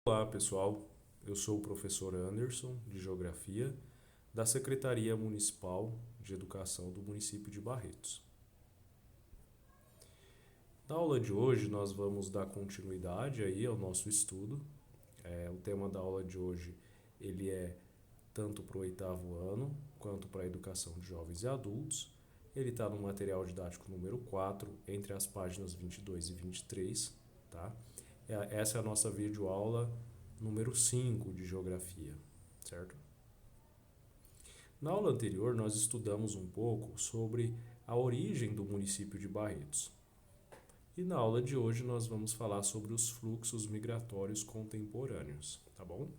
Olá, pessoal. Eu sou o professor Anderson, de Geografia, da Secretaria Municipal de Educação do município de Barretos. Na aula de hoje, nós vamos dar continuidade aí ao nosso estudo. O tema da aula de hoje, ele é tanto para o oitavo ano, quanto para a educação de jovens e adultos. Ele está no material didático número 4, entre as páginas 22 e 23, tá? Essa é a nossa videoaula número 5 de Geografia, certo? Na aula anterior, nós estudamos um pouco sobre a origem do município de Barretos. E na aula de hoje, nós vamos falar sobre os fluxos migratórios contemporâneos, tá bom?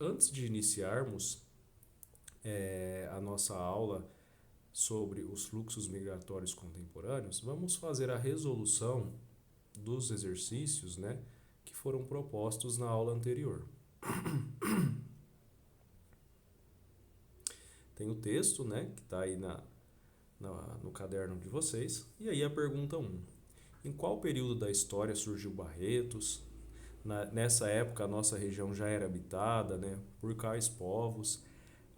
Antes de iniciarmos a nossa aula sobre os fluxos migratórios contemporâneos, vamos fazer a resolução dos exercícios, né, que foram propostos na aula anterior. Tem o texto, né, que está aí no caderno de vocês. E aí a pergunta 1. Em qual período da história surgiu Barretos? Nessa época a nossa região já era habitada, né, por quais povos?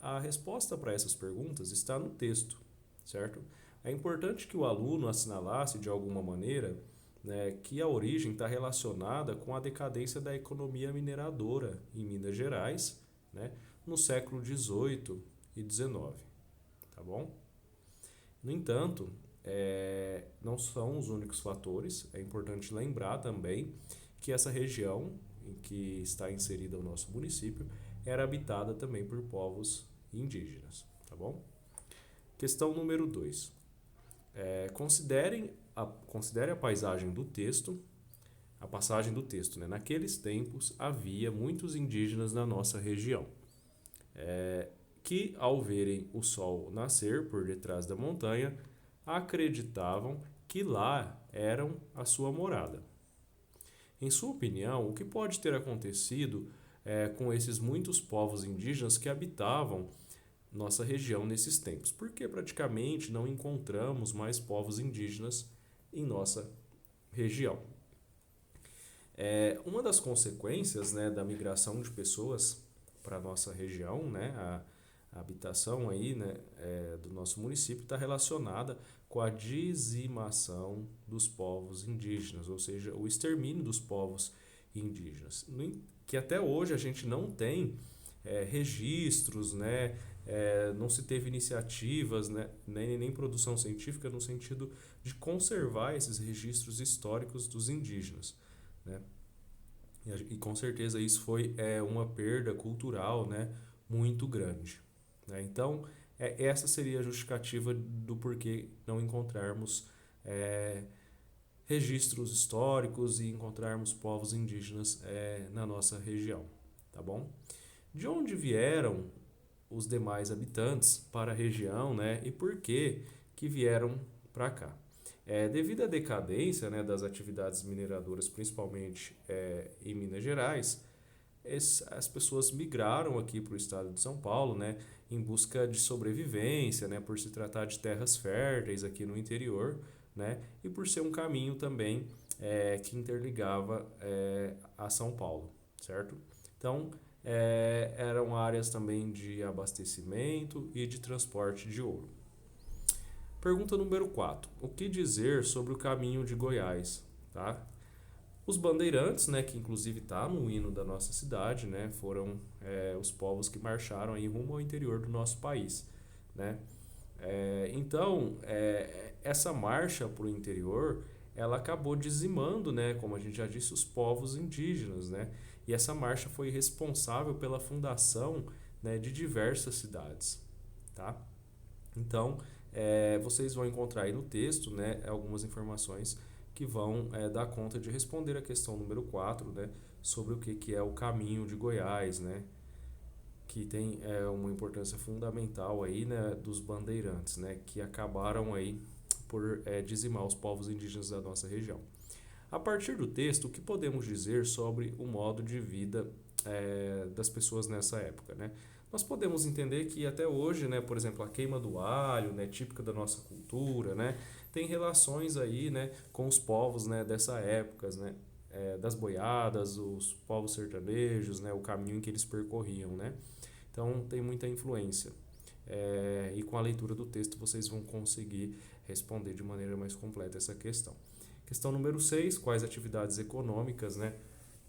A resposta para essas perguntas está no texto, certo? É importante que o aluno assinalasse de alguma maneira, né, que a origem está relacionada com a decadência da economia mineradora em Minas Gerais, né, no século XVIII e XIX, tá bom? No entanto, não são os únicos fatores. É importante lembrar também que essa região em que está inserida o nosso município era habitada também por povos indígenas, tá bom? Questão número 2. Considere a paisagem do texto, a passagem do texto, né? Naqueles tempos havia muitos indígenas na nossa região, que ao verem o sol nascer por detrás da montanha, acreditavam que lá eram a sua morada. Em sua opinião, o que pode ter acontecido com esses muitos povos indígenas que habitavam nossa região nesses tempos? Porque praticamente não encontramos mais povos indígenas em nossa região. Uma das consequências, né, da migração de pessoas para a nossa região, né, a habitação aí, né, do nosso município está relacionada com a dizimação dos povos indígenas, ou seja, o extermínio dos povos indígenas, que até hoje a gente não tem registros, né, não se teve iniciativas, né, nem produção científica no sentido de conservar esses registros históricos dos indígenas, né? E com certeza isso foi uma perda cultural, né, muito grande, né? Então, essa seria a justificativa do porquê não encontrarmos registros históricos e encontrarmos povos indígenas na nossa região, tá bom? De onde vieram os demais habitantes para a região, né, e por que vieram para cá? Devido à decadência, né, das atividades mineradoras, principalmente em Minas Gerais, as pessoas migraram aqui para o estado de São Paulo, né, em busca de sobrevivência, né, por se tratar de terras férteis aqui no interior, né, e por ser um caminho também que interligava a São Paulo, certo? Então, eram áreas também de abastecimento e de transporte de ouro. Pergunta número 4. O que dizer sobre o caminho de Goiás? Tá? Os bandeirantes, né, que inclusive está no hino da nossa cidade, né, foram os povos que marcharam aí rumo ao interior do nosso país, né? Então, essa marcha para o interior, ela acabou dizimando, né, como a gente já disse, os povos indígenas, né? E essa marcha foi responsável pela fundação, né, de diversas cidades, tá? Então, vocês vão encontrar aí no texto, né, algumas informações que vão dar conta de responder a questão número 4, né, sobre o que é o caminho de Goiás, né, que tem uma importância fundamental aí, né, dos bandeirantes, né, que acabaram aí por dizimar os povos indígenas da nossa região. A partir do texto, o que podemos dizer sobre o modo de vida das pessoas nessa época, né? Nós podemos entender que até hoje, né, por exemplo, a queima do alho, né, típica da nossa cultura, né, tem relações aí, né, com os povos, né, dessa época, né, das boiadas, os povos sertanejos, né, o caminho que eles percorriam, né. Então tem muita influência. E com a leitura do texto vocês vão conseguir responder de maneira mais completa essa questão. Questão número 6, quais atividades econômicas, né,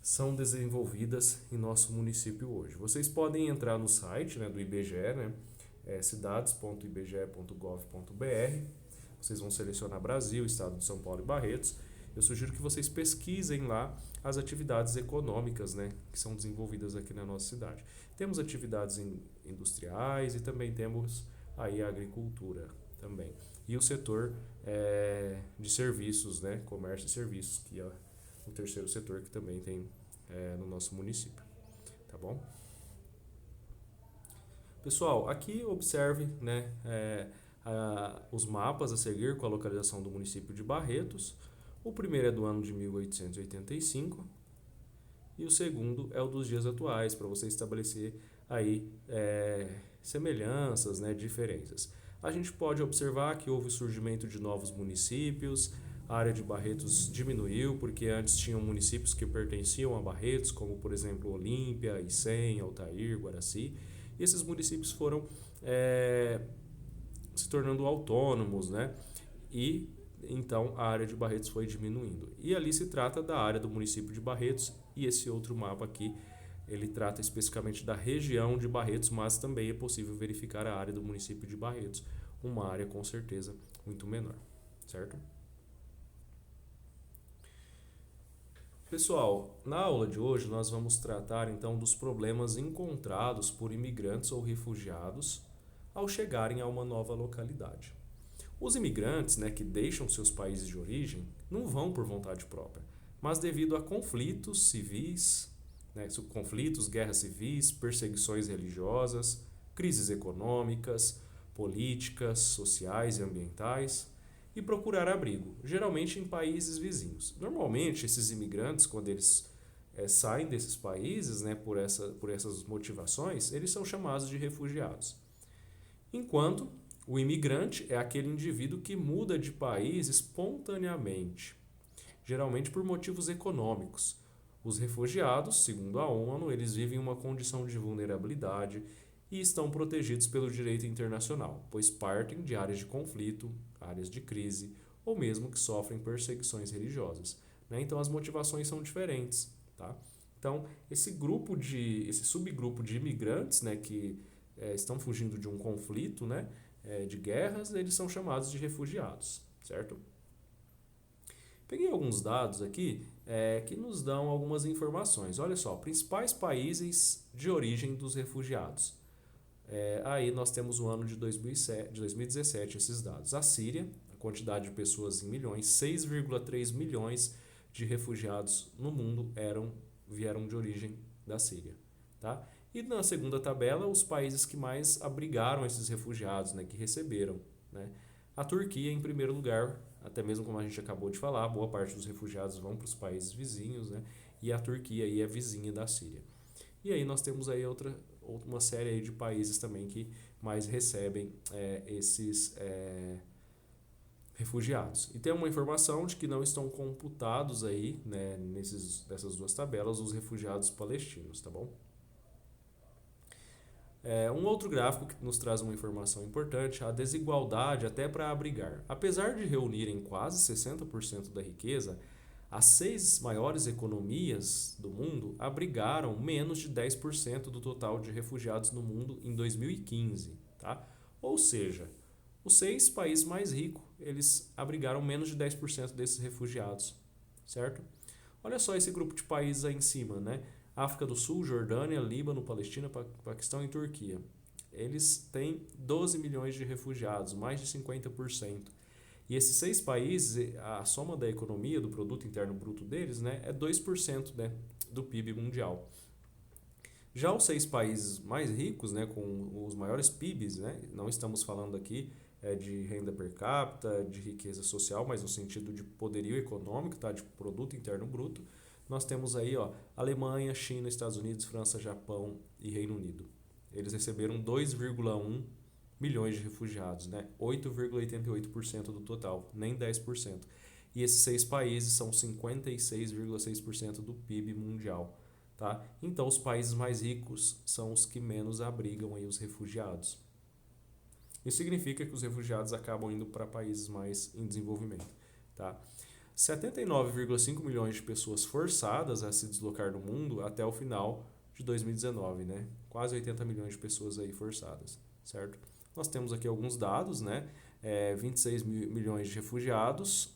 são desenvolvidas em nosso município hoje? Vocês podem entrar no site, né, do IBGE, né, cidades.ibge.gov.br. Vocês vão selecionar Brasil, Estado de São Paulo e Barretos. Eu sugiro que vocês pesquisem lá as atividades econômicas, né, que são desenvolvidas aqui na nossa cidade. Temos atividades industriais e também temos aí a agricultura também. E o setor de serviços, né, comércio e serviços, que é o terceiro setor que também tem no nosso município. Tá bom? Pessoal, aqui observe, né, os mapas a seguir com a localização do município de Barretos. O primeiro é do ano de 1885 e o segundo é o dos dias atuais, para você estabelecer aí semelhanças, né, diferenças. A gente pode observar que houve o surgimento de novos municípios, a área de Barretos diminuiu, porque antes tinham municípios que pertenciam a Barretos, como por exemplo Olímpia, Icém, Altair, Guaraci, e esses municípios foram se tornando autônomos, né? E então a área de Barretos foi diminuindo. E ali se trata da área do município de Barretos, e esse outro mapa aqui, ele trata especificamente da região de Barretos, mas também é possível verificar a área do município de Barretos, uma área com certeza muito menor, certo? Pessoal, na aula de hoje nós vamos tratar então dos problemas encontrados por imigrantes ou refugiados ao chegarem a uma nova localidade. Os imigrantes, né, que deixam seus países de origem não vão por vontade própria, mas devido a conflitos civis, né, conflitos, guerras civis, perseguições religiosas, crises econômicas, políticas, sociais e ambientais, e procurar abrigo, geralmente em países vizinhos. Normalmente, esses imigrantes, quando eles saem desses países, né, por essas motivações, eles são chamados de refugiados. Enquanto o imigrante é aquele indivíduo que muda de país espontaneamente, geralmente por motivos econômicos. Os refugiados, segundo a ONU, eles vivem uma condição de vulnerabilidade e estão protegidos pelo direito internacional, pois partem de áreas de conflito, áreas de crise, ou mesmo que sofrem perseguições religiosas, né? Então as motivações são diferentes, tá? Então esse subgrupo de imigrantes, né, que estão fugindo de um conflito, né, de guerras, eles são chamados de refugiados, certo? Peguei alguns dados aqui que nos dão algumas informações. Olha só, principais países de origem dos refugiados. Aí nós temos o ano de 2017, esses dados. A Síria, a quantidade de pessoas em milhões, 6,3 milhões de refugiados no mundo vieram de origem da Síria. Tá? E na segunda tabela, os países que mais abrigaram esses refugiados, né, que receberam. Né? A Turquia, em primeiro lugar, até mesmo como a gente acabou de falar, boa parte dos refugiados vão para os países vizinhos, né? E a Turquia aí é vizinha da Síria. E aí nós temos aí uma série aí de países também que mais recebem esses refugiados. E tem uma informação de que não estão computados aí, né, nessas duas tabelas, os refugiados palestinos, tá bom? Um outro gráfico que nos traz uma informação importante, a desigualdade até para abrigar. Apesar de reunirem quase 60% da riqueza, as 6 maiores economias do mundo abrigaram menos de 10% do total de refugiados no mundo em 2015. Tá? Ou seja, os 6 países mais ricos eles abrigaram menos de 10% desses refugiados. Certo? Olha só esse grupo de países aí em cima, né? África do Sul, Jordânia, Líbano, Palestina, Paquistão e Turquia. Eles têm 12 milhões de refugiados, mais de 50%. E esses 6 países, a soma da economia, do produto interno bruto deles, né, é 2%, né, do PIB mundial. Já os 6 países mais ricos, né, com os maiores PIBs, né, não estamos falando aqui de renda per capita, de riqueza social, mas no sentido de poderio econômico, tá, de produto interno bruto, nós temos aí, ó, Alemanha, China, Estados Unidos, França, Japão e Reino Unido. Eles receberam 2,1 milhões de refugiados, né? 8,88% do total, nem 10%. E esses 6 países são 56,6% do PIB mundial, tá? Então, os países mais ricos são os que menos abrigam aí os refugiados. Isso significa que os refugiados acabam indo para países mais em desenvolvimento, tá? 79,5 milhões de pessoas forçadas a se deslocar do mundo até o final de 2019, né? Quase 80 milhões de pessoas aí forçadas, certo? Nós temos aqui alguns dados, né? 26 milhões de refugiados,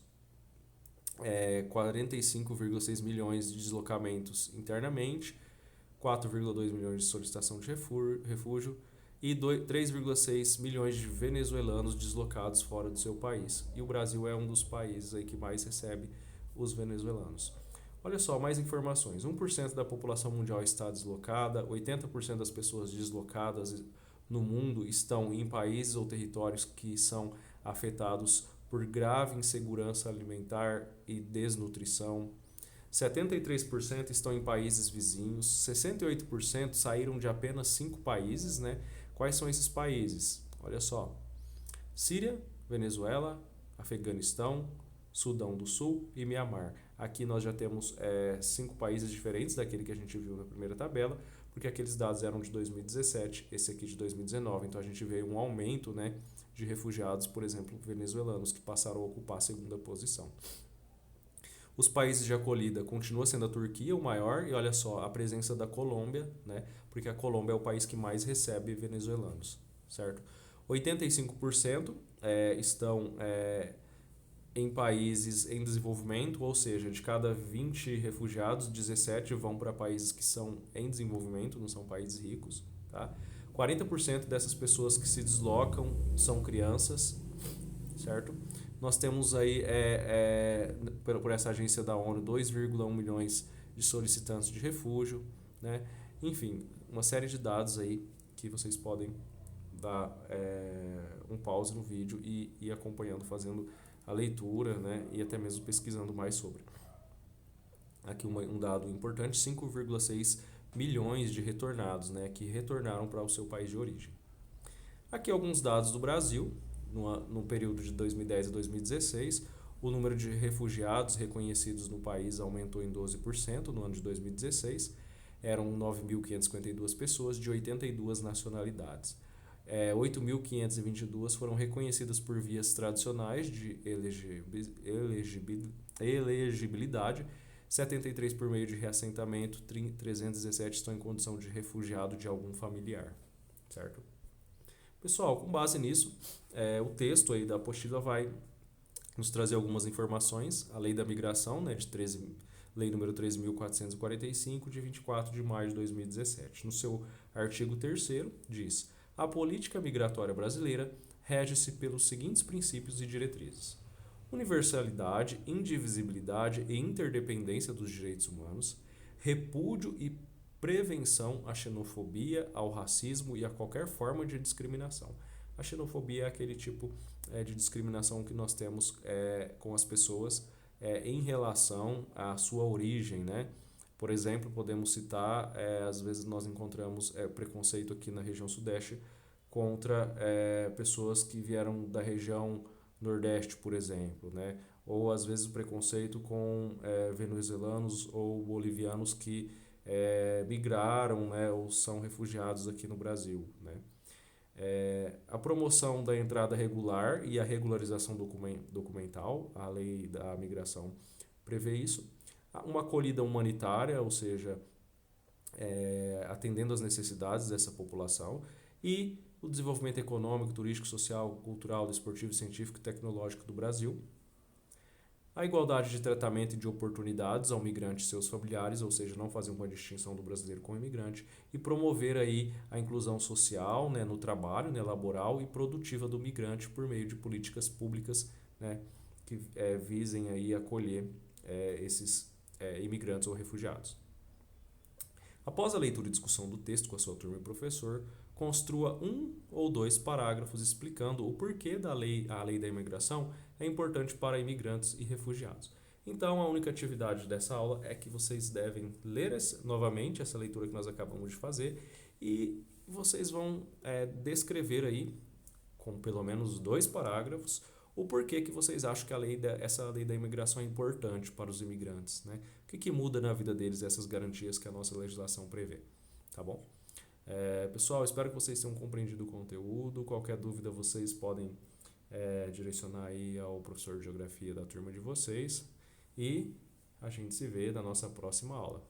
45,6 milhões de deslocamentos internamente, 4,2 milhões de solicitação de refúgio e 3,6 milhões de venezuelanos deslocados fora do seu país. E o Brasil é um dos países aí que mais recebe os venezuelanos. Olha só, mais informações. 1% da população mundial está deslocada, 80% das pessoas deslocadas no mundo estão em países ou territórios que são afetados por grave insegurança alimentar e desnutrição. 73% estão em países vizinhos, 68% saíram de apenas 5 países, né? Quais são esses países? Olha só: Síria, Venezuela, Afeganistão, Sudão do Sul e Mianmar. Aqui nós já temos 5 países diferentes daquele que a gente viu na primeira tabela, porque aqueles dados eram de 2017, esse aqui de 2019. Então a gente vê um aumento, né, de refugiados, por exemplo, venezuelanos, que passaram a ocupar a segunda posição. Os países de acolhida continua sendo a Turquia o maior, e olha só, a presença da Colômbia, né? Porque a Colômbia é o país que mais recebe venezuelanos, certo? 85% estão em países em desenvolvimento, ou seja, de cada 20 refugiados, 17 vão para países que são em desenvolvimento, não são países ricos, tá? 40% dessas pessoas que se deslocam são crianças, certo? Nós temos aí, por essa agência da ONU, 2,1 milhões de solicitantes de refúgio, né? Enfim, uma série de dados aí que vocês podem dar um pause no vídeo e ir acompanhando, fazendo a leitura, né? E até mesmo pesquisando mais sobre. Aqui um dado importante: 5,6 milhões de retornados, né? Que retornaram para o seu país de origem. Aqui alguns dados do Brasil. No período de 2010 a 2016, o número de refugiados reconhecidos no país aumentou em 12% no ano de 2016. Eram 9.552 pessoas de 82 nacionalidades. 8.522 foram reconhecidas por vias tradicionais de elegibilidade, 73 por meio de reassentamento, 317 estão em condição de refugiado de algum familiar, certo? Pessoal, com base nisso, o texto aí da apostila vai nos trazer algumas informações. A Lei da Migração, né, Lei número 13.445, de 24 de maio de 2017. No seu artigo 3º, diz: a política migratória brasileira rege-se pelos seguintes princípios e diretrizes: universalidade, indivisibilidade e interdependência dos direitos humanos, repúdio e prevenção à xenofobia, ao racismo e a qualquer forma de discriminação. A xenofobia é aquele tipo de discriminação que nós temos com as pessoas em relação à sua origem, né? Por exemplo, podemos citar, às vezes nós encontramos preconceito aqui na região sudeste contra pessoas que vieram da região nordeste, por exemplo, né? Ou às vezes preconceito com venezuelanos ou bolivianos que migraram, né, ou são refugiados aqui no Brasil, né? A promoção da entrada regular e a regularização documental, a lei da migração prevê isso. Uma acolhida humanitária, ou seja, atendendo às necessidades dessa população, e o desenvolvimento econômico, turístico, social, cultural, desportivo, científico e tecnológico do Brasil. A igualdade de tratamento e de oportunidades ao migrante e seus familiares, ou seja, não fazer uma distinção do brasileiro com o imigrante, e promover aí a inclusão social, né, no trabalho, né, laboral e produtiva do migrante por meio de políticas públicas, né, que visem aí acolher esses imigrantes ou refugiados. Após a leitura e discussão do texto com a sua turma e professor, construa 1 ou 2 parágrafos explicando o porquê a lei da imigração é importante para imigrantes e refugiados. Então, a única atividade dessa aula é que vocês devem ler novamente essa leitura que nós acabamos de fazer, e vocês vão descrever aí com pelo menos 2 parágrafos, o porquê que vocês acham que essa lei da imigração é importante para os imigrantes, né? O que muda na vida deles essas garantias que a nossa legislação prevê, tá bom? Pessoal, espero que vocês tenham compreendido o conteúdo. Qualquer dúvida vocês podem direcionar aí ao professor de Geografia da turma de vocês. E a gente se vê na nossa próxima aula.